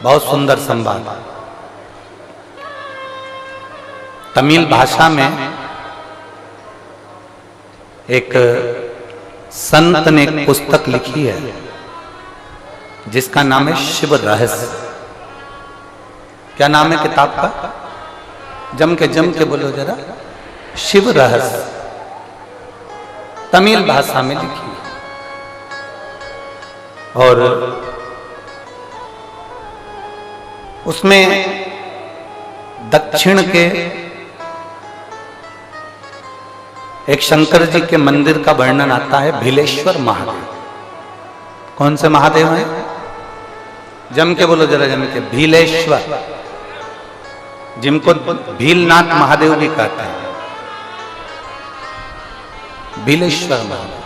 बहुत सुंदर संवाद। तमिल भाषा में एक संत ने एक पुस्तक लिखी है जिसका नाम है शिव रहस्य। क्या नाम है किताब का? जम के बोलो जरा। शिव रहस्य, तमिल भाषा में लिखी है। और उसमें दक्षिण के एक शंकर जी के मंदिर का वर्णन आता है, भीलेश्वर महादेव। कौन से महादेव हैं? जम के बोलो जरा, जम के। भीलेश्वर, जिनको भीलनाथ महादेव भी कहते हैं, भीलेश्वर महादेव।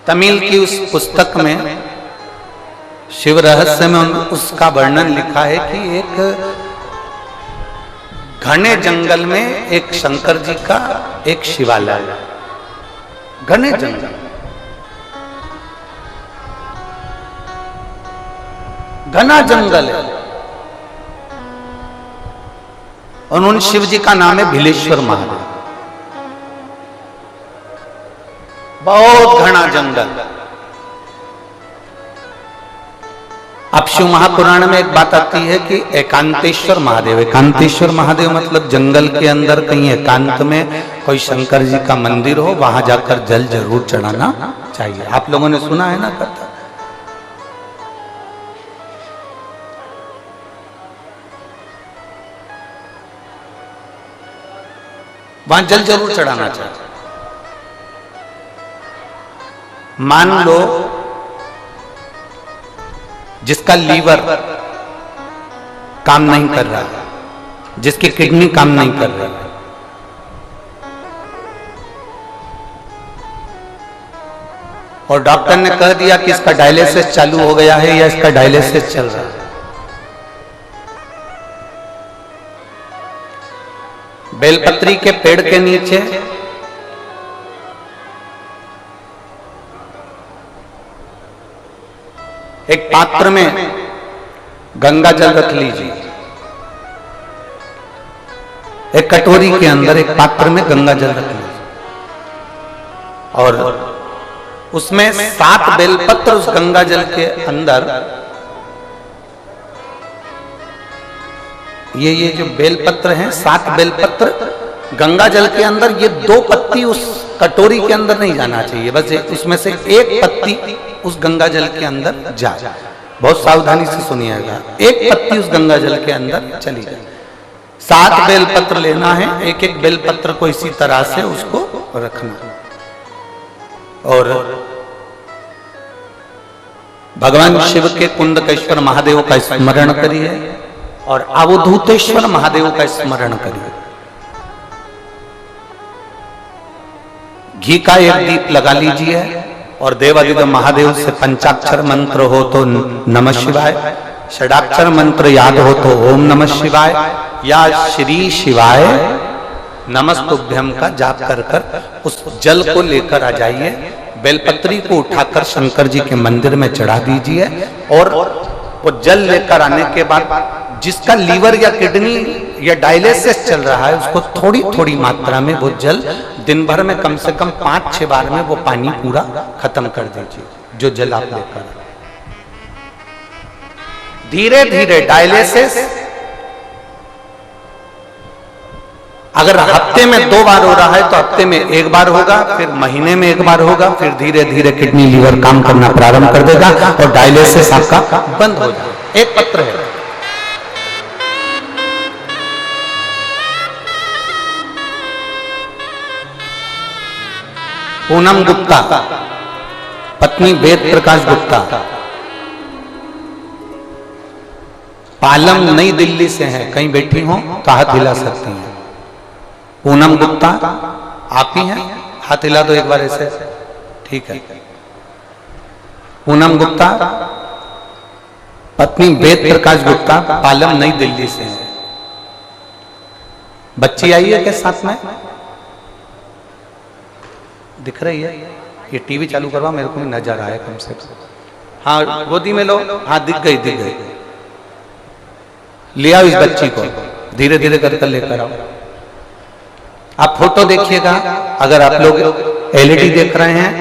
तमिल की उस पुस्तक में शिव रहस्य में उसका वर्णन लिखा है कि एक घने जंगल में एक शंकर जी का एक शिवालय, घने जंगल, घना जंगल है, और उन शिव जी का नाम है भीलेश्वर महादेव। बहुत घना जंगल। अब शिव महापुराण में एक बात आती है कि एकांतेश्वर महादेव, एकांतेश्वर महादेव मतलब जंगल के अंदर कहीं एकांत में कोई शंकर जी का मंदिर हो, वहां जाकर जल जरूर चढ़ाना चाहिए। आप लोगों ने सुना है ना कथा? वहां जल जरूर चढ़ाना चाहिए। मान लो जिसका लीवर काम नहीं कर रहा, जिसकी किडनी काम नहीं कर रही, और डॉक्टर ने कह दिया कि इसका डायलिसिस चालू हो गया है या इसका डायलिसिस चल रहा है, बेलपत्री के पेड़ के नीचे एक पात्र में गंगा जल रख लीजिए। एक कटोरी के अंदर एक पात्र में गंगा जल रख लीजिए, और उसमें 7 बेलपत्र उस गंगा जल के अंदर, ये जो बेलपत्र हैं, 7 बेलपत्र गंगा जल के अंदर, ये 2 पत्ती उस कटोरी के अंदर नहीं जाना चाहिए, बस उसमें से एक पत्ती उस गंगा जल के अंदर जाए। बहुत सावधानी से सुनिएगा। एक पत्ती उस गंगा जल के अंदर चली जाए। 7 बेलपत्र लेना है, एक एक बेलपत्र को इसी तरह से उसको रखना, और भगवान शिव के कुंडकेश्वर महादेव का स्मरण करिए और अवधूतेश्वर महादेव का स्मरण करिए। घी का एक दीप लगा लीजिए और देवादिदेव महादेव से पंचाक्षर मंत्र हो तो नमः शिवाय, षडाक्षर मंत्र याद हो तो ओम नमः शिवाय या श्री शिवाय नमस्तुभ्यम का जाप कर कर उस जल को लेकर आ जाइए। बेलपत्री को उठाकर शंकर जी के मंदिर में चढ़ा दीजिए, और वो जल लेकर आने के बाद जिसका लीवर या किडनी या डायलिसिस चल रहा है उसको थोड़ी थोड़ी मात्रा में वो जल दिन भर में कम से कम 5-6 बार में वो पानी पूरा खत्म कर दीजिए, जो जल आप लेकर। धीरे धीरे डायलिसिस अगर हफ्ते में 2 बार हो रहा है तो हफ्ते में 1 बार होगा, फिर महीने में 1 बार होगा, फिर धीरे धीरे किडनी लीवर काम करना प्रारंभ कर देगा और डायलिसिस आपका बंद हो जाएगा। एक पत्र है। पूनम गुप्ता, पत्नी वेद प्रकाश गुप्ता, पालम नई दिल्ली से हैं। कहीं बैठी हो तो हाथ हिला सकती हैं। पूनम गुप्ता आप ही हैं? हाथ हिला दो एक बार ऐसे, ठीक है। पूनम गुप्ता, पत्नी वेद प्रकाश गुप्ता, पालम नई दिल्ली से हैं। बच्ची आई है के साथ में? दिख रही है? ये टीवी चालू करवा, मेरे को भी नजर आए कम से कम। हाँ गोदी में लो, हाँ दिख गई दिख गई। ले आओ इस बच्ची को, धीरे धीरे कर लेकर आओ। आप फोटो देखिएगा, अगर आप लोग एलईडी देख रहे हैं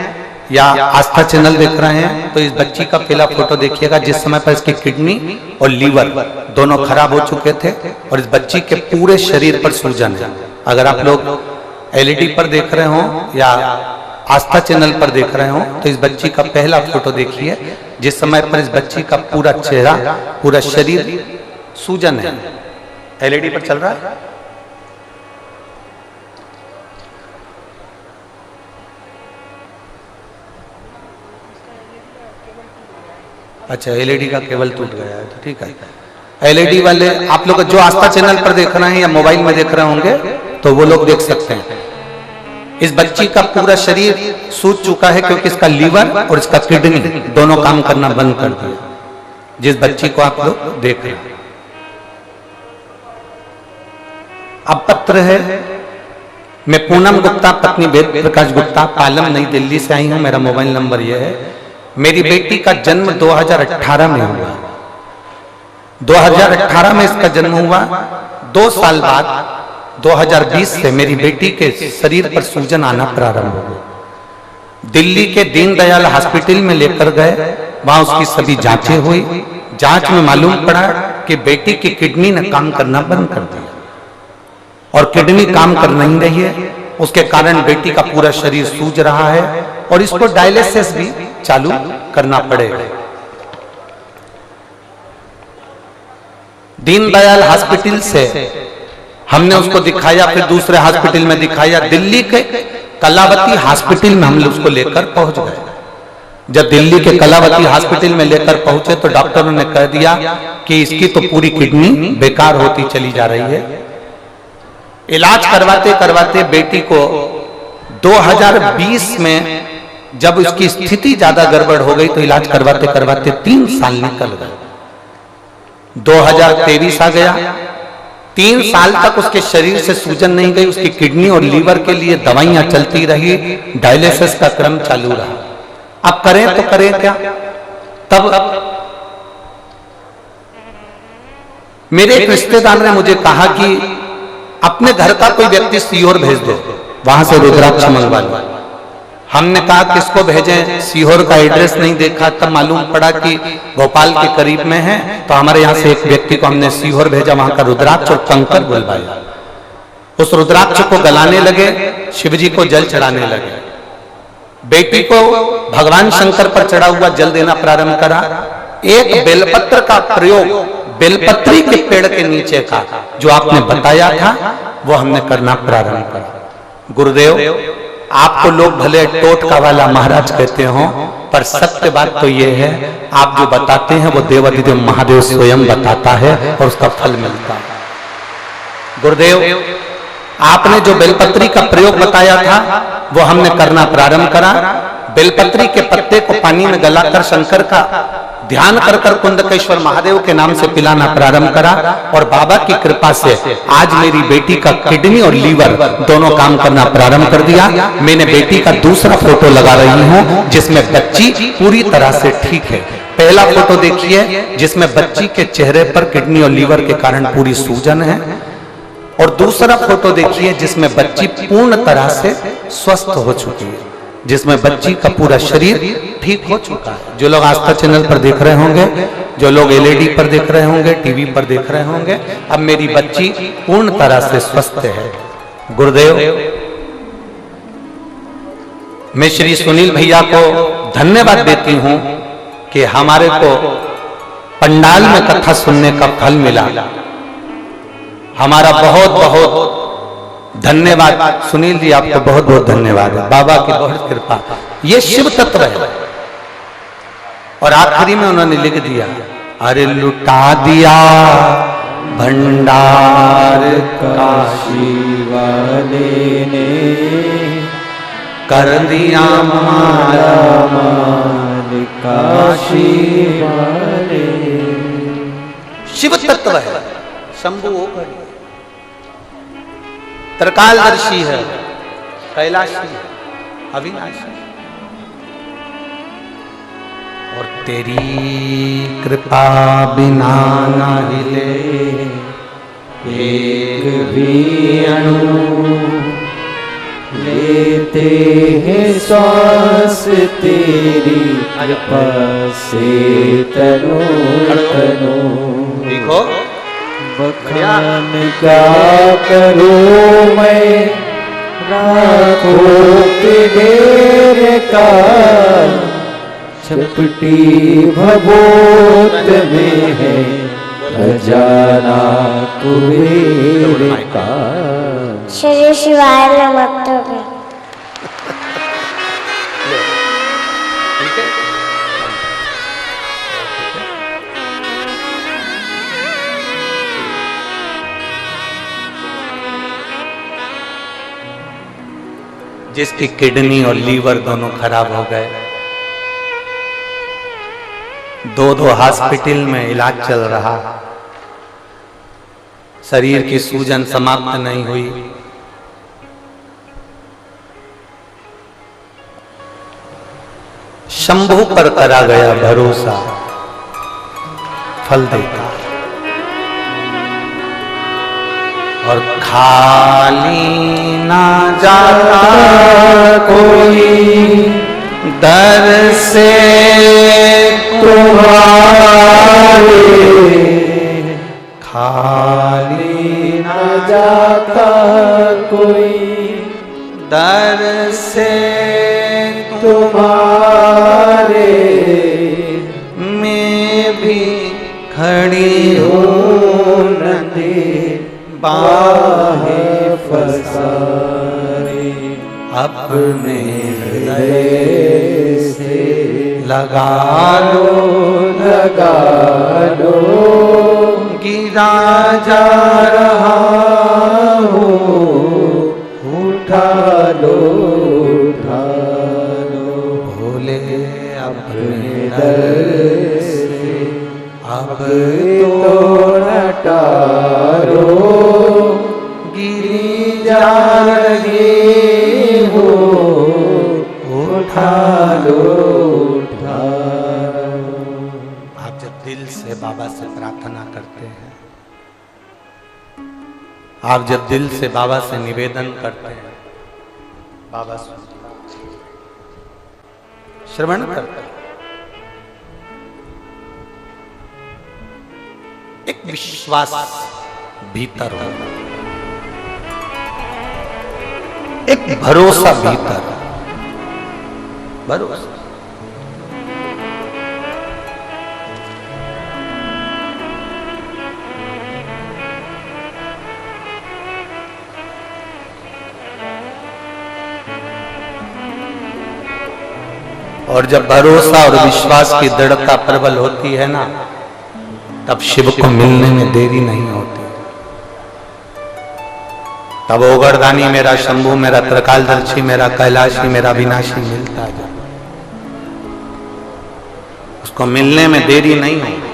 या आस्था चैनल देख रहे हैं तो इस बच्ची का पहला फोटो देखिएगा जिस समय पर इसकी किडनी और लीवर दोनों खराब हो चुके थे और इस बच्ची के पूरे शरीर पर सूजन है। अगर आप लोग एलईडी पर देख रहे हो या आस्था चैनल पर देख रहे हो तो इस बच्ची का पहला फोटो देखिए जिस समय पर इस बच्ची का पूरा चेहरा पूरा शरीर सूजन है। एलईडी पर चल रहा है। अच्छा एलईडी का केबल टूट गया है तो ठीक है। एलईडी वाले आप लोग जो आस्था चैनल पर देख रहे हैं या मोबाइल में देख रहे होंगे तो वो लोग देख सकते हैं। इस बच्ची का पूरा शरीर सूज चुका है क्योंकि इसका लीवर और इसका किडनी दोनों काम करना बंद कर दिया। जिस बच्ची को आप लोग देख रहे हैं अब पत्र है। मैं पूनम गुप्ता पत्नी वेद प्रकाश गुप्ता पालम नई दिल्ली से आई हूं। मेरा मोबाइल नंबर यह है। मेरी बेटी का जन्म 2018 में हुआ। 2018 में इसका जन्म हुआ। 2 साल बाद 2020 से मेरी बेटी के शरीर पर सूजन आना प्रारंभ हो गई। दिल्ली के दीनदयाल हॉस्पिटल में लेकर गए, वहां उसकी सभी जांचें हुई। जांच में मालूम पड़ा कि बेटी की किडनी ने काम करना बंद कर दिया और किडनी काम कर नहीं रही है। उसके कारण बेटी का पूरा शरीर सूज रहा है और इसको डायलिसिस भी चालू करना पड़ेगा। दीनदयाल हॉस्पिटल से हमने उसको दिखाया, फिर दूसरे हॉस्पिटल में दिखाया। दिल्ली के कलावती हॉस्पिटल में हम लोग उसको लेकर पहुंच गए। जब दिल्ली के कलावती हॉस्पिटल में लेकर पहुंचे तो डॉक्टरों ने कह दिया कि इसकी तो पूरी किडनी बेकार होती चली जा रही है। इलाज करवाते करवाते बेटी को 2020 में जब उसकी स्थिति ज्यादा गड़बड़ हो गई तो इलाज करवाते करवाते 3 साल निकल गए। 2023 आ गया। 3 साल तक उसके शरीर से सूजन नहीं गई। उसकी किडनी और लीवर के लिए दवाइयां चलती रही, डायलिसिस का क्रम चालू रहा। अब करें तो करें क्या। तब मेरे एक रिश्तेदार ने मुझे कहा कि अपने घर का कोई व्यक्ति सीहोर भेज दो, वहां से रुद्राक्ष मंगवा लो। हमने कहा किसको भेजें, सीहोर का एड्रेस नहीं देखा। तब मालूम पड़ा कि भोपाल के करीब में है। तो हमारे यहाँ से एक व्यक्ति को हमने सीहोर भेजा, वहां का रुद्राक्ष और कंकर बुलवाया। उस रुद्राक्ष को गलाने लगे, शिवजी को जल चढ़ाने लगे। बेटी को भगवान शंकर पर चढ़ा हुआ जल देना प्रारंभ करा। एक बेलपत्र का प्रयोग बेलपत्री के पेड़ के नीचे का जो आपने बताया था वो हमने करना प्रारंभ करा। गुरुदेव आपको लोग भले टोटका वाला महाराज कहते हो, पर सत्य बात तो ये है आप जो बताते हैं वो देवाधिदेव महादेव स्वयं बताता है और उसका फल मिलता है। गुरुदेव आपने जो बेलपत्री का प्रयोग बताया था वो हमने करना प्रारंभ करा। बेलपत्री के पत्ते को पानी में गलाकर शंकर का ध्यान कर कर कुंडकेश्वर महादेव के नाम से पिलाना प्रारंभ करा और बाबा की कृपा से आज मेरी बेटी का किडनी और लीवर दोनों काम करना प्रारंभ कर दिया। मैंने बेटी का दूसरा फोटो लगा रही हूँ जिसमें बच्ची पूरी तरह से ठीक है। पहला फोटो देखिए जिसमें बच्ची के चेहरे पर किडनी और लीवर के कारण पूरी सूजन है और दूसरा फोटो देखिए जिसमें बच्ची पूर्ण तरह से स्वस्थ हो चुकी है, जिसमें बच्ची का पूरा शरीर ठीक हो चुका है। जो लोग आस्था चैनल पर देख रहे होंगे, जो लोग एलईडी पर देख रहे होंगे, टीवी पर देख रहे होंगे, अब मेरी बच्ची पूर्ण तरह से स्वस्थ है। गुरुदेव मैं श्री सुनील भैया को धन्यवाद देती हूं कि हमारे को पंडाल में कथा सुनने का फल मिला। हमारा बहुत बहुत धन्यवाद सुनील जी, आपको बहुत बहुत धन्यवाद है। बाबा की बहुत कृपा। ये शिव तत्व है। और आखिरी में उन्होंने लिख दिया, अरे लुटा दिया भंडार काशी वाले ने, कर दिया मारा माल काशी वाले। शिव तत्व है, शंभु त्रिकालदर्शी है, कैलाशी है, अविनाशी। और तेरी कृपा बिना न हिले एक भी अणु, लेते हैं श्वास तेरी कृपा से तनो तनो। देखो बखान क्या करूं मैं राखों के ढेर का, छपटी भगोत में है खजाना कुबेर का। श्री शिवाय नमः। जिसकी किडनी और लीवर दोनों खराब हो गए, दो हॉस्पिटल में इलाज चल रहा, शरीर की सूजन समाप्त नहीं हुई, शंभू पर करा गया भरोसा, फल देता। और खाली ना जाता कोई दर से तुम्हारे, खाली ना जाता कोई दर से तुम्हारे, मैं भी खड़ी हूँ नदी बाहें फसारे, अपने हृदय से लगा लो, गिरा जा रहा हूँ, उठा लो भोले अपने दर से अब तो न टारो, गिरी जा रही हो, उठा लो। आप जब दिल से बाबा से प्रार्थना करते हैं, आप जब दिल से बाबा से निवेदन करते हैं, बाबा श्रवण करते हैं। एक विश्वास भीतर हो, एक भरोसा भीतर, भरोसा। और जब भरोसा और विश्वास की दृढ़ता प्रबल होती है ना, तब शिव को मिलने में देरी नहीं होती। तब ओगरदानी मेरा, शंभू मेरा, त्रिकालदर्शी मेरा, कैलाशी मेरा, विनाशी मिलता है। उसको मिलने में देरी नहीं होती।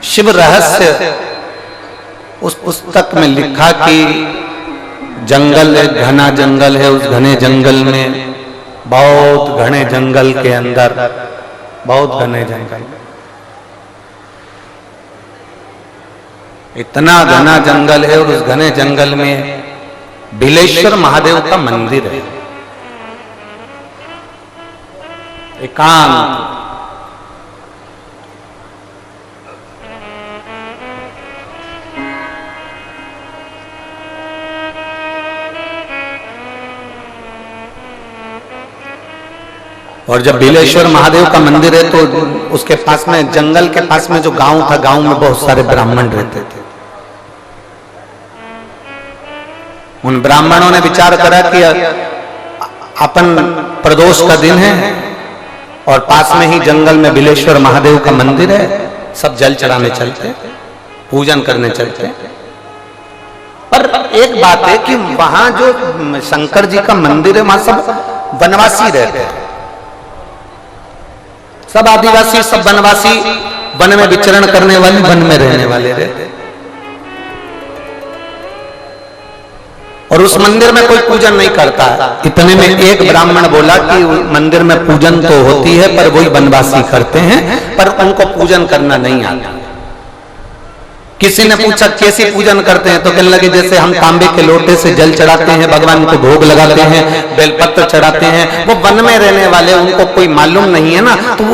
शिव रहस्य उस पुस्तक में लिखा कि जंगल है, घना जंगल है, उस घने जंगल में, बहुत घने जंगल के अंदर, बहुत घने जंगल, इतना घना जंगल है, और उस घने जंगल में बिलेश्वर महादेव का मंदिर है, एकांत। और जब बिलेश्वर महादेव का मंदिर है तो उसके पास में, जंगल के पास में जो गांव था, गांव में बहुत सारे ब्राह्मण रहते थे। उन ब्राह्मणों ने विचार करा कि अपन प्रदोष का दिन है और पास में ही जंगल में बिलेश्वर महादेव का मंदिर है, सब जल चढ़ाने चलते, पूजन करने चलते। पर एक बात है कि वहां जो शंकर जी का मंदिर है, वहां सब वनवासी रहते हैं, सब आदिवासी, सब वनवासी, वन में विचरण करने वाले, वन में रहने वाले रहते। और उस मंदिर में कोई पूजन नहीं करता। इतने में एक ब्राह्मण बोला कि मंदिर में पूजन तो होती है पर वही वनवासी करते हैं, पर उनको पूजन करना नहीं आता। किसी ने पूछा कैसे पूजन करते हैं, तो कहने लगे जैसे हम तांबे के लोटे से जल चढ़ाते हैं, भगवान को भोग लगाते हैं, बेलपत्र चढ़ाते हैं। वो वन में रहने वाले, उनको कोई मालूम नहीं है ना, तो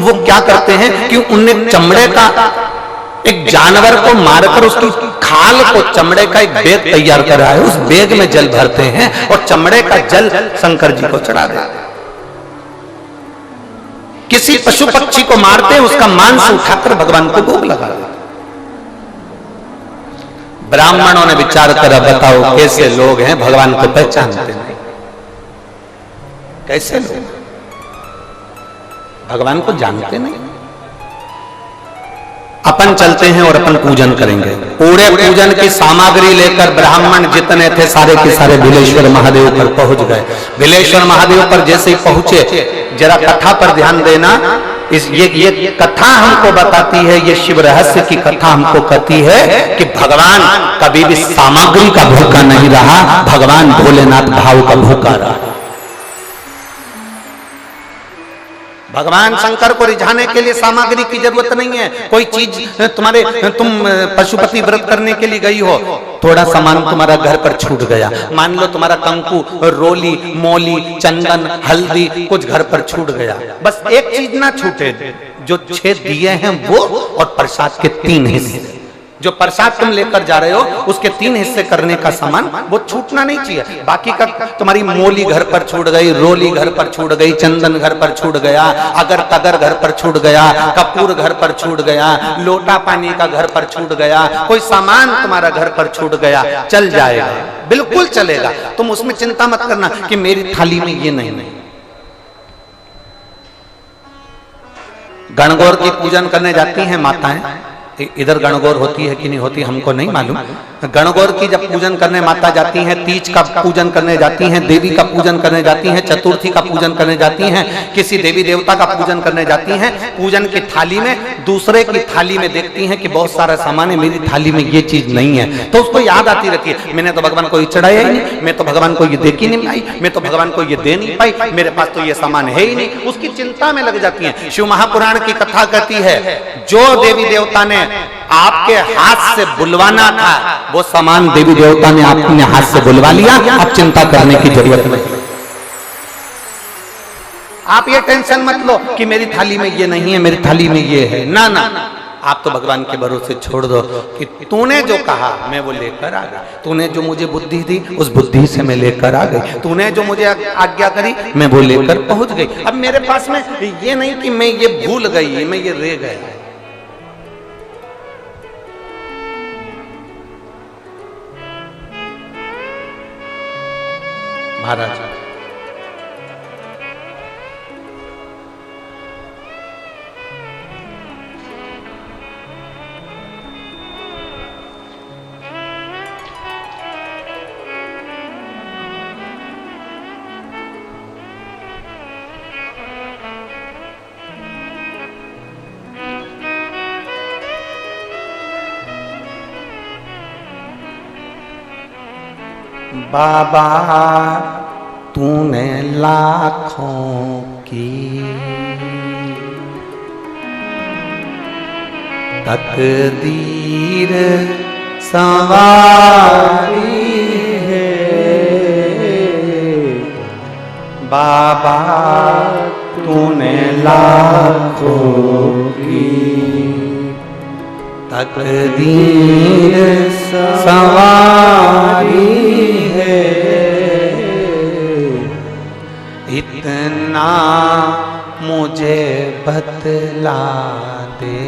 वो क्या करते हैं कि उन्हें चमड़े का एक जानवर को मारकर उसकी खाल को, चमड़े का एक बैग तैयार करा है, उस बैग में जल भरते हैं और चमड़े का जल शंकर जी को चढ़ा देते हैं। किसी पशु पक्षी को मारते हैं, उसका मांस उठाकर भगवान को भोग लगा देते। ब्राह्मणों ने विचार करा, बताओ कैसे लोग हैं, भगवान को पहचानते नहीं। कैसे लोग भगवान को जानते नहीं। अपन चलते हैं और अपन पूजन करेंगे। पूरे पूजन की सामग्री लेकर ब्राह्मण जितने थे सारे के सारे बिलेश्वर महादेव पर पहुंच गए। बिलेश्वर महादेव पर जैसे ही पहुंचे, जरा कथा पर ध्यान देना। ये कथा हमको बताती है, ये शिव रहस्य की कथा हमको कहती है कि भगवान कभी भी सामग्री का भूखा नहीं रहा, भगवान भोलेनाथ भाव का भूखा रहा। भगवान शंकर को रिझाने के लिए सामग्री की जरूरत नहीं है। कोई चीज तुम पशुपति व्रत करने के लिए गई हो, थोड़ा सामान तुम्हारा घर पर छूट गया, मान लो तुम्हारा कंकु, रोली, मोली, चंदन, हल्दी कुछ घर पर छूट गया, बस एक चीज ना छूटे, जो 6 दिए हैं वो और प्रसाद के 3 हिस्से। जो प्रसाद तुम लेकर जा रहे हो उसके 3 हिस्से करने का सामान वो छूटना नहीं चाहिए। बाकी का तुम्हारी मोली घर पर छूट गई, रोली घर पर छूट गई, चंदन घर पर छूट गया, अगर तगर घर पर छूट गया, कपूर घर पर छूट गया, लोटा पानी का घर पर छूट गया, कोई सामान तुम्हारा घर पर छूट गया, चल जाएगा, बिल्कुल चलेगा। तुम उसमें चिंता मत करना कि मेरी थाली में ये नहीं। गणगौर की पूजन करने जाती हैं माताएं, इधर गणगौर होती है कि नहीं होती हमको नहीं मालूम। गणगौर की जब पूजन करने माता जाती हैं, तीज का पूजन करने जाती हैं, देवी का पूजन करने जाती हैं, चतुर्थी का पूजन करने जाती हैं, किसी देवी देवता का पूजन करने जाती हैं, पूजन की थाली में दूसरे की थाली में देखती हैं कि बहुत सारा सामान है, मेरी थाली में ये चीज नहीं है, तो उसको याद आती रहती है, मैंने तो भगवान को ये चढ़ाया ही नहीं, मैं तो भगवान को ये दे ही नहीं पाई, मैं तो भगवान को ये दे नहीं पाई, मेरे पास तो ये सामान है ही नहीं, उसकी चिंता में लग जाती है। शिव महापुराण की कथा कहती है, जो देवी देवता ने आपके हाथ से बुलवाना था वो सामान देवी देवता ने अपने हाथ से बुलवा लिया, अब चिंता करने की जरूरत नहीं। आप ये टेंशन मत लो कि मेरी थाली में ये नहीं है, मेरी थाली में ये है, ना ना, आप तो भगवान के भरोसे छोड़ दो कि तूने जो कहा मैं वो लेकर आ गई, तूने जो मुझे बुद्धि दी उस बुद्धि से मैं लेकर आ गई, तूने जो मुझे आज्ञा करी मैं वो लेकर पहुंच गई। अब मेरे पास में ये नहीं कि मैं ये भूल गई, मैं ये रह गया। महाराज बाबा तूने लाखों की तकदीर संवारी है, बाबा तूने लाखों की तकदीर संवारी है, इतना मुझे बतला दे,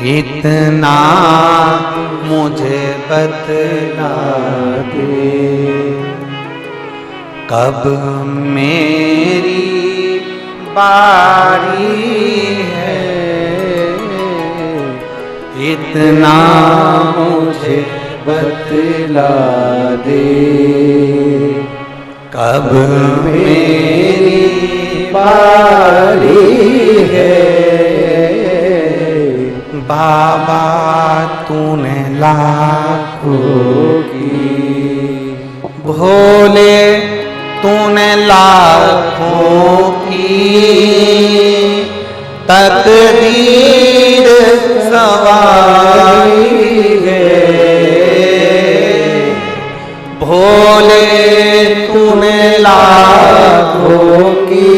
इतना मुझे बतला दे, कब मेरी बारी है, इतना मुझे बतला दे, कब मेरी बारी है, बाबा तूने लाखों की, भोले तूने लाखों की तकदीर सवारी है। भोले तूने लाखों की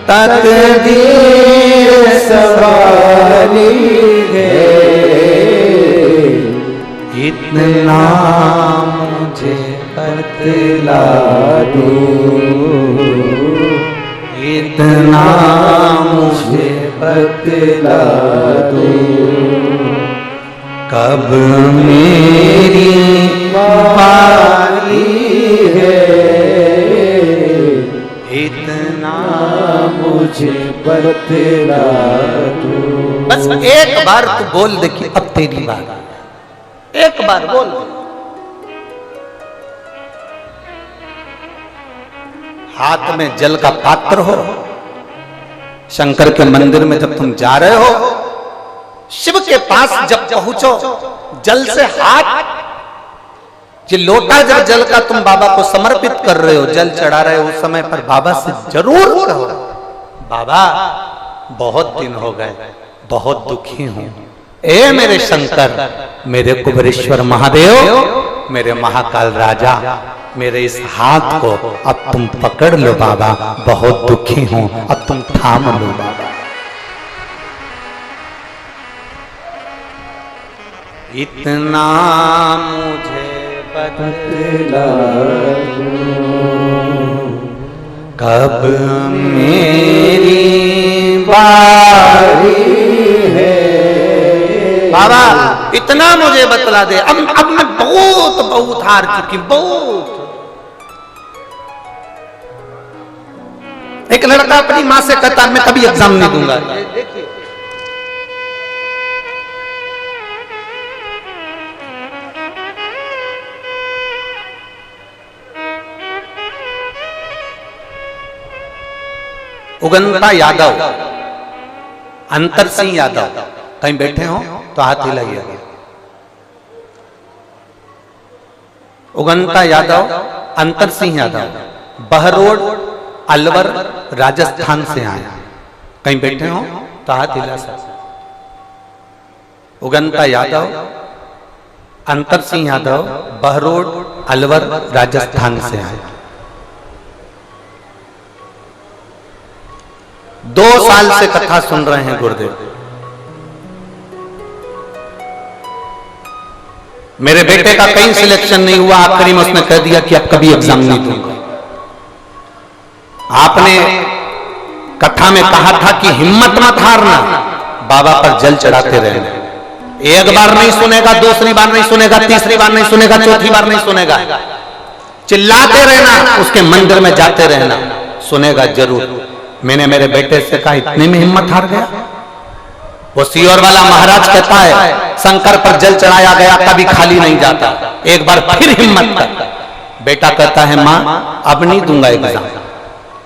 तकदीर सवारी है। इतना मुझे बतला दो, इतना मुझे बतला दो, कब मेरी बारी है। इतना मुझे बतला दो। बस एक बार तू बोल दे कि अब तेरी बात, एक बार बोल दे। हाथ में जल का पात्र हो, शंकर के मंदिर में जब तुम जा रहे हो, शिव के पास जब पहुंचो, जल से हाथ, ये लोटा जब जल का तुम बाबा को समर्पित कर रहे हो, जल चढ़ा रहे हो, उस समय पर बाबा से जरूर कहो, बाबा बहुत दिन हो गए, बहुत दुखी हूं, ए मेरे शंकर, मेरे कुबेरेश्वर महादेव, मेरे महाकाल राजा, मेरे इस हाथ को अब तुम पकड़ लो बाबा, बहुत दुखी हूं, अब तुम थाम लो बाबा। इतना मुझे बतला दो, कब मेरी बारी है। बाबा इतना मुझे बतला दे, अब मैं बहुत हार चुकी, बहुत। एक लड़का अपनी माँ से कहता मैं कभी एग्जाम नहीं दूंगा। देखिए उगंता यादव, अंतर सिंह यादव, कहीं बैठे हो तो हाथ हिलाइए। उगंता यादव, अंतर सिंह यादव, बहरोड अलवर राजस्थान से आए, कहीं बैठे हो तो हाथ हिला सकते। उगंता यादव, अंतर सिंह यादव, बहरोड अलवर राजस्थान से आए। 2 साल से कथा सुन रहे हैं गुरुदेव। मेरे बेटे का कहीं सिलेक्शन नहीं हुआ, आखिरी में उसने कह दिया कि अब कभी एग्जाम नहीं दूंगा। आपने कथा में कहा था कि हिम्मत मत हारना, बाबा पर जल चढ़ाते रहना। एक बार नहीं सुनेगा, दूसरी बार नहीं सुनेगा, तीसरी बार नहीं सुनेगा, चौथी बार नहीं सुनेगा, चिल्लाते रहना, उसके मंदिर में जाते रहना, सुनेगा जरूर। मैंने मेरे बेटे से कहा इतने में हिम्मत हार गया। वो सीहोर वाला महाराज कहता है शंकर पर जल चढ़ाया गया कभी खाली नहीं जाता, एक बार फिर हिम्मत कर। बेटा कहता है माँ अब नहीं दूंगा एग्जाम।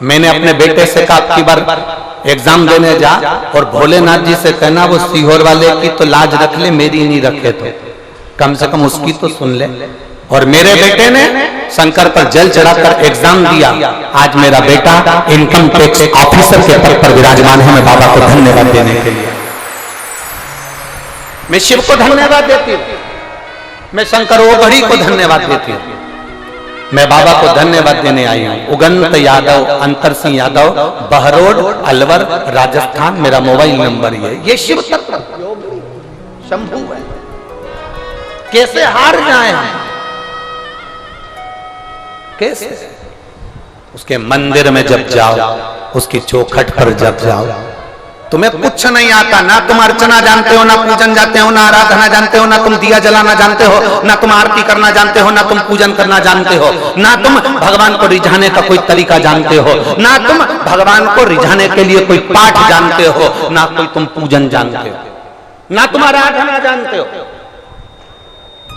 मैंने अपने बेटे से कहा अब की बार एग्जाम देने जा और भोलेनाथ जी से कहना वो सीहोर वाले की तो लाज रख ले, मेरी नहीं रखे तो कम से कम उसकी तो सुन ले। और मेरे बेटे ने शंकर पर जल चढ़ाकर एग्जाम दिया। आज मेरा बेटा इनकम टैक्स ऑफिसर के पद पर विराजमान है। मैं बाबा को धन्यवाद देने के लिए, मैं शिव को धन्यवाद देती हूँ, मैं शंकर ओघड़ी को धन्यवाद देती हूँ, मैं बाबा को धन्यवाद देने आई हूँ। उगंत यादव, अंतर सिंह यादव, बहरोड अलवर राजस्थान, मेरा मोबाइल नंबर ये। ये शिव तत्व शंभू है, कैसे हार जाए हम, कैसे? उसके मंदिर में जब जाओ, उसकी चौखट पर जब जाओ, तुम्हें कुछ नहीं आता, ना तुम अर्चना जानते हो, ना पूजन जानते हो, ना आराधना जानते हो, ना तुम दिया जलाना जानते हो, ना तुम आरती करना जानते हो, ना तुम पूजन करना जानते हो, ना तुम भगवान को रिझाने का कोई तरीका जानते हो, ना तुम भगवान को रिझाने के लिए कोई पाठ जानते हो, ना कोई तुम पूजन जानते हो, ना तुम आराधना जानते हो।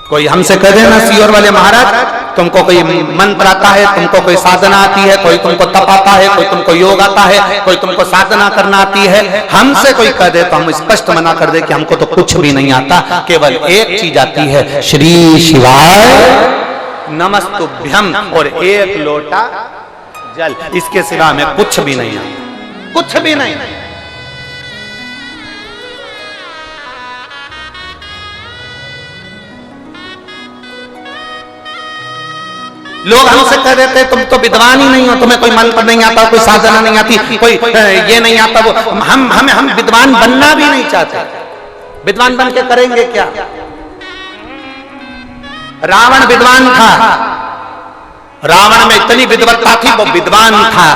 कोई हमसे कह देना सीहोर वाले महाराज तुमको कोई मंत्र आता है, तुमको कोई साधना आती है, कोई तुमको तप आता है, कोई तुमको योग आता है, कोई तुमको साधना करना आती है, हमसे कोई कह दे तो हम स्पष्ट मना कर दे कि हमको तो कुछ भी नहीं आता, केवल एक चीज आती है, श्री शिवाय नमस्तुभ्यम और एक लोटा जल, इसके सिवा में कुछ भी नहीं आता, कुछ भी नहीं। लोग हमसे कह देते तुम तो विद्वान ही नहीं हो, तुम्हें कोई मंत्र नहीं आता, कोई साधना नहीं आती, कोई ये नहीं आता, वो हम विद्वान बनना भी नहीं चाहते। विद्वान बन के करेंगे क्या? रावण विद्वान था, रावण में इतनी विद्वत्ता थी, वो विद्वान था।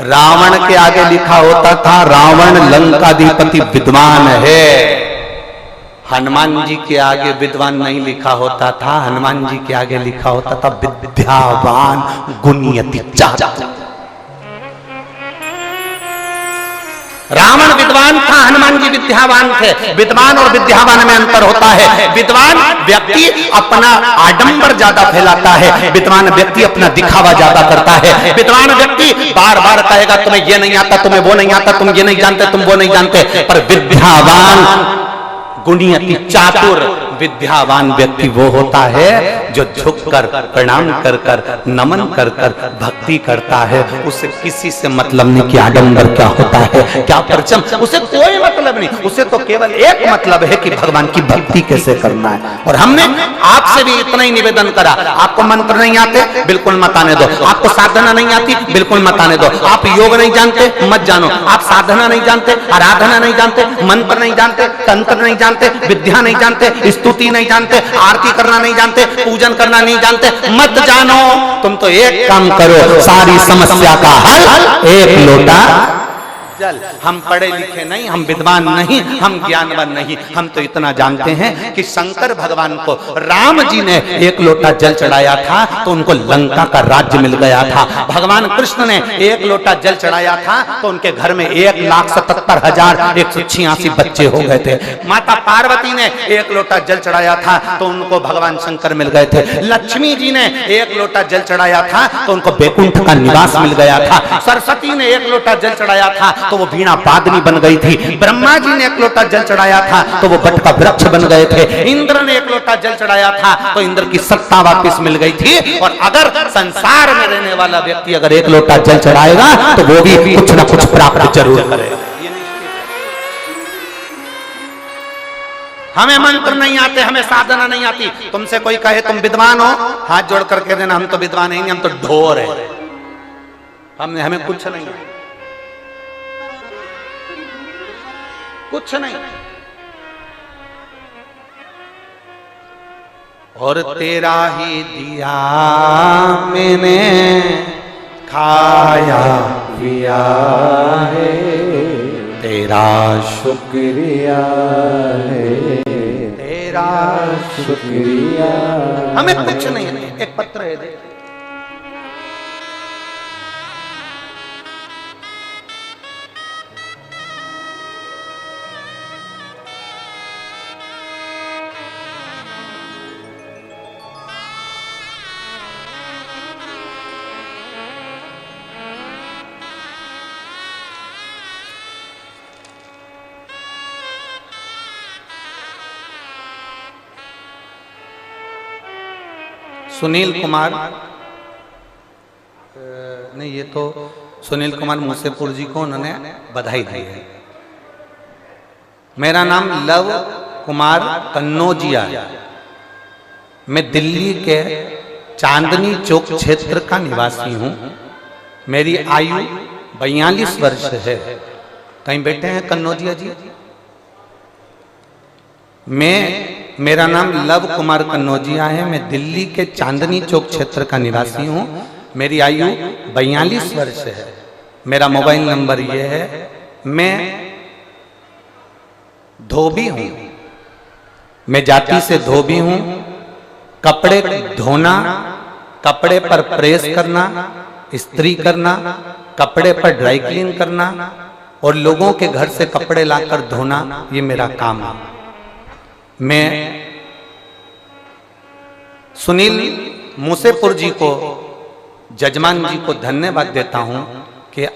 रावण के आगे लिखा होता था रावण लंकाधिपति विद्वान है। हनुमान जी के आगे विद्वान नहीं लिखा होता था, हनुमान जी के आगे लिखा होता था विद्यावान गुणयति चातुर। रावण विद्वान था, हनुमान जी विद्यावान थे। विद्वान और विद्यावान में अंतर होता है। विद्वान व्यक्ति अपना आडंबर ज्यादा फैलाता है, विद्वान व्यक्ति अपना दिखावा ज्यादा करता है। विद्वान व्यक्ति बार बार कहेगा तुम्हें ये नहीं आता, तुम्हें वो नहीं आता, तुम ये नहीं जानते, तुम वो नहीं जानते। पर विद्यावान गुणयति चातुर, विद्यावान व्यक्ति वो होता है जो झुककर प्रणाम कर कर नमन कर कर भक्ति करता है। उसे किसी से मतलब नहीं कि आडंबर क्या होता है, क्या परचम, उसे कोई मतलब नहीं। उसे तो केवल एक मतलब है कि भगवान की भक्ति कैसे करना है। और हमने आपसे भी इतना ही निवेदन करा, आपको मंत्र नहीं आते बिल्कुल मत आने दो, आपको साधना नहीं आती बिल्कुल मत आने दो, आप योग नहीं जानते मत जानो, आप साधना नहीं जानते, आराधना नहीं जानते, मंत्र नहीं जानते, तंत्र नहीं जानते, विद्या नहीं जानते, स्तुति नहीं जानते, आरती करना नहीं जानते, पूजन करना नहीं जानते, मत जानो। तुम तो एक काम करो, सारी समस्या का हल एक लोटा जल। हम पढ़े लिखे नहीं, हम विद्वान नहीं, हम ज्ञानवान नहीं, हम तो इतना जानते हैं कि शंकर भगवान को राम जी ने एक लोटा जल चढ़ाया था तो उनको लंका का राज्य मिल गया था। भगवान कृष्ण ने एक लोटा जल चढ़ाया था तो उनके घर में 1,77,186 बच्चे हो गए थे। माता पार्वती ने एक लोटा जल चढ़ाया था तो उनको भगवान शंकर मिल गए थे। लक्ष्मी जी ने एक लोटा जल चढ़ाया था तो उनको बैकुंठ का निवास मिल गया था। सरस्वती ने एक लोटा जल चढ़ाया था तो वो वीणा वादनी बन गई थी। ब्रह्मा जी ने एक लोटा जल चढ़ाया था तो वो बट का वृक्ष बन गए थे। इंद्र ने एक लोटा जल चढ़ाया था तो इंद्र की सत्ता वापस मिल गई थी। और अगर संसार में रहने वाला व्यक्ति अगर एक लोटा जल चढ़ाएगा तो वो भी कुछ ना कुछ प्राप्त जरूर करेगा। हमें मंत्र नहीं आते, हमें साधना नहीं आती। तुमसे कोई कहे तुम विद्वान हो, हाथ जोड़ करके देना हम तो विद्वान नहीं, हम तो ढोर है, हमें कुछ नहीं, कुछ नहीं। और तेरा ही दिया मैंने खाया पिया है, तेरा शुक्रिया है, तेरा शुक्रिया। हमें कुछ नहीं है। एक पत्र है देख, सुनील कुमार, नहीं ये तो सुनील कुमार मूसेपुर जी को उन्होंने बधाई दी है। मेरा नाम लव कुमार कन्नौजिया, मैं दिल्ली के चांदनी चौक क्षेत्र का निवासी हूँ। मेरी आयु 42 वर्ष है। कहीं बैठे हैं कन्नौजिया जी? मेरा नाम लव कुमार कन्नौजिया है। मैं दिल्ली के चांदनी चौक क्षेत्र का निवासी हूँ। मेरी आयु 42 वर्ष है। मेरा मोबाइल नंबर ये है। मैं धोबी हूँ, मैं जाति से धोबी हूँ। कपड़े धोना, कपड़े पर प्रेस करना, इस्त्री करना, कपड़े पर ड्राई क्लीन करना और लोगों के घर से कपड़े लाकर धोना, ये मेरा काम है। मैं सुनील मूसेपुर जी को, जजमान जी को धन्यवाद देता हूं कि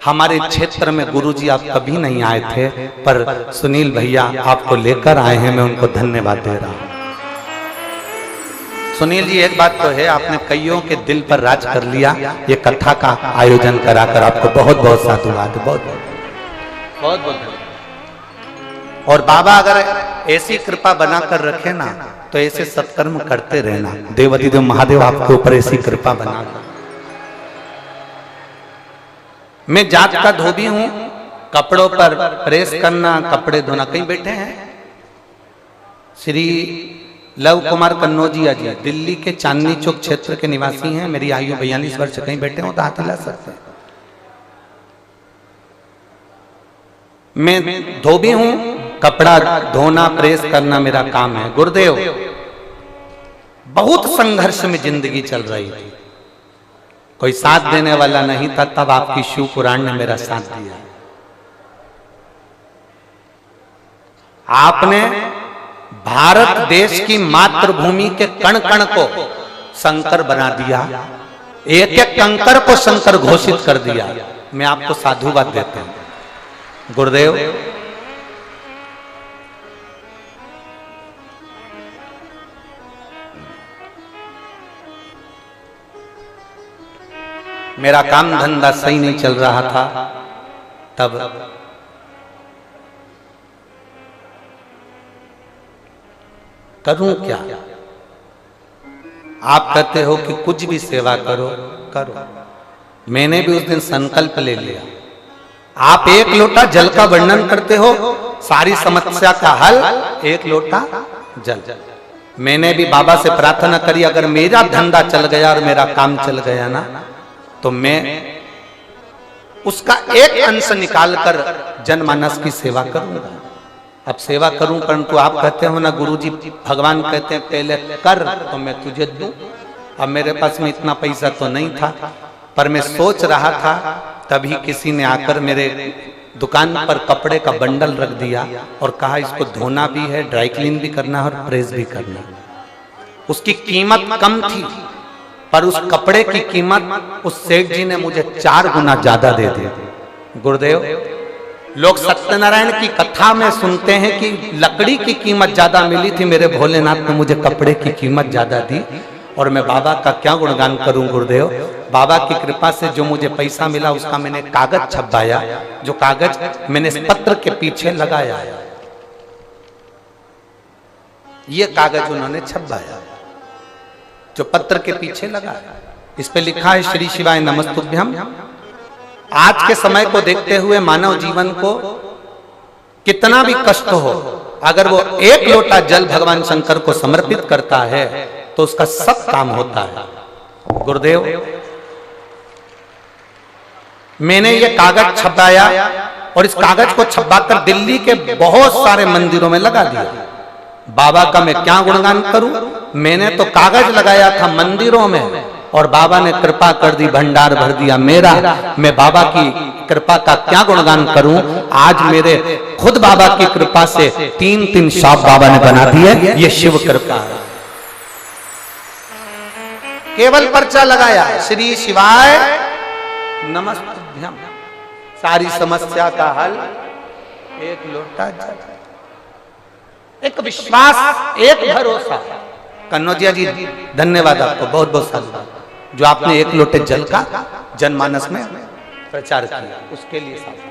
हमारे क्षेत्र में गुरुजी आप कभी नहीं आए थे, पर सुनील भैया आपको लेकर आए हैं, मैं उनको धन्यवाद दे रहा हूं। सुनील जी, एक बात तो है, आपने कईयों के दिल पर राज कर लिया, ये कथा का आयोजन कराकर आपको बहुत बहुत साधुवाद, बहुत बहुत। और बाबा अगर ऐसी कृपा बनाकर रखे ना, तो ऐसे सत्कर्म करते रहना। देवाधिदेव महादेव आपके ऊपर ऐसी कृपा बना। मैं जात का धोबी हूं, कपड़ों पर प्रेस करना, कपड़े धोना। कहीं बैठे हैं श्री लव कुमार कन्नौजिया जी, दिल्ली के चांदनी चौक क्षेत्र के निवासी हैं। मेरी आयु 42 वर्ष। कहीं बैठे हो तो हाथ हिला सकते हैं। मैं धोबी हूं, कपड़ा धोना प्रेस करना मेरा काम है। गुरुदेव, बहुत संघर्ष में जिंदगी चल रही थी, कोई साथ देने वाला नहीं था, तब आपकी शिव पुराण ने मेरा साथ दिया। आपने भारत देश की मातृभूमि के कण कण को शंकर बना दिया, एक एक कंकर को शंकर घोषित कर दिया। मैं आपको साधुवाद देता हूं गुरुदेव। मेरा काम धंधा सही नहीं चल रहा था, तब करूं क्या? आप कहते हो कि कुछ भी सेवा करो करो। मैंने भी उस दिन संकल्प ले लिया। आप एक लोटा जल का वर्णन करते हो, सारी समस्या का हल एक लोटा जल। मैंने भी बाबा से प्रार्थना करी, अगर मेरा धंधा चल गया और मेरा काम चल गया ना, तो मैं उसका एक अंश निकालकर जनमानस की सेवा करूंगा। अब सेवा करूं, परंतु आप कहते हो ना गुरुजी, भगवान कहते हैं पहले कर तो मैं तुझे दूं। अब मेरे पास में इतना पैसा तो नहीं था, पर मैं सोच रहा था, तभी किसी ने आकर मेरे दुकान पर कपड़े का बंडल रख दिया और कहा इसको धोना भी है, ड्राई क्लीन भी करना है और प्रेस भी करना है। उसकी कीमत कम थी, पर उस कपड़े की कीमत उस सेठ जी ने मुझे 4 गुना ज्यादा दे दी। गुरुदेव, लोग सत्यनारायण की कथा में सुनते हैं कि लकड़ी की कीमत ज्यादा मिली थी, मेरे भोलेनाथ ने मुझे कपड़े की कीमत ज्यादा दी। और मैं बाबा का क्या गुणगान करूं गुरुदेव। बाबा की कृपा से जो मुझे पैसा मिला, उसका मैंने कागज छपवाया। जो कागज मैंने इस पत्र के पीछे लगाया, ये कागज उन्होंने छपवाया जो पत्र के पीछे लगा। इस पे लिखा है श्री शिवाय नमस्तुभ्यम। आज के समय को देखते हुए मानव जीवन को कितना भी कष्ट हो, अगर वो एक लोटा जल भगवान शंकर को समर्पित करता है तो उसका सब काम होता है। गुरुदेव, मैंने ये कागज छपवाया और इस कागज को छपवाकर दिल्ली के बहुत सारे मंदिरों में लगा दिया। बाबा का मैं क्या गुणगान करूं। मैंने तो कागज लगाया था मंदिरों में और बाबा ने कृपा कर दी, भंडार भर दिया मेरा। मैं बाबा की कृपा का क्या गुणगान करूं। आज मेरे खुद बाबा की कृपा से 3-3 शॉप बाबा ने बना दिए। ये शिव कृपा है। केवल पर्चा लगाया, श्री शिवाय नमस्तुभ्यम, सारी समस्या का हल एक लोटा जल। एक विश्वास, एक भरोसा। कन्नौजिया जी, धन्यवाद आपको, बहुत बहुत साधुवाद जो आपने एक लोटे जल का जनमानस में प्रचार किया, उसके लिए साधुवाद।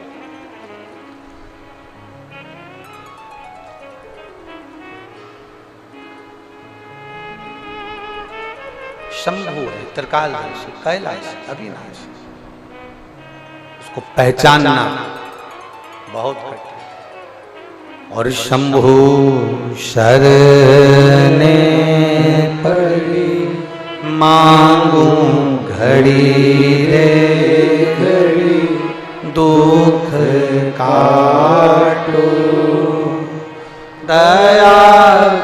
शंभु है, त्रिकालदर्शी, कैलाश, अविनाशी, उसको पहचानना बहुत कठिन। और शंभु शरणे पड़ी मांगू घड़ी रे घड़ी, दुख काटो दया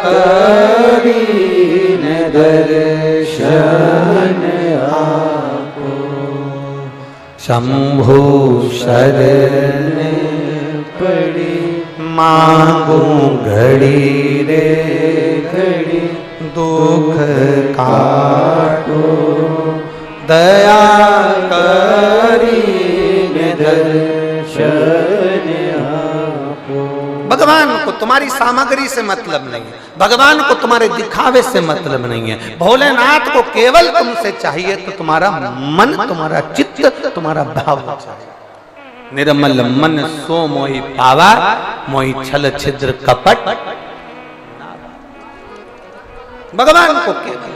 करी न दर्शन आपो। शंभु शरणे पड़ी मांगू घड़ी रे घड़ी, दुख काटो दया करी भगवान को तुम्हारी सामग्री से मतलब नहीं है, भगवान को तुम्हारे दिखावे से मतलब नहीं है। भोलेनाथ को केवल तुमसे चाहिए तो तुम्हारा मन, तुम्हारा चित्त, तुम्हारा भाव चाहिए। निर्मल मन सो मोहि पावा, मोहि छल छिद्र कपट। भगवान को केवल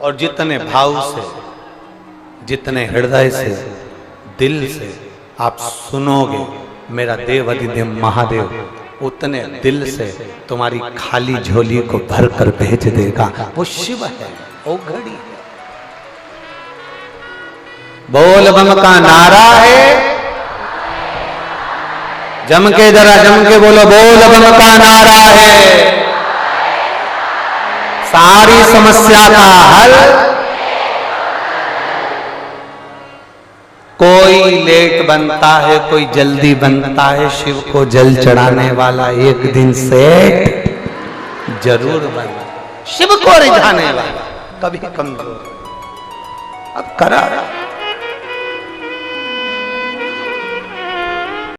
और जितने भाव से, जितने हृदय से, दिल से आप सुनोगे मेरा देव अधिदेव महादेव, उतने दिल से तुम्हारी खाली झोली को भर कर भेज देगा। वो शिव है, वो घड़ी है। बोल बम का नारा है, जम के जरा जम के बोलो, बोल बम का नारा है। सारी समस्या का हल, कोई लेट बनता है, कोई जल्दी बनता है, शिव को जल चढ़ाने वाला एक दिन सेठ जरूर बना। शिव को रिझाने वाला कभी कमजोर। अब करा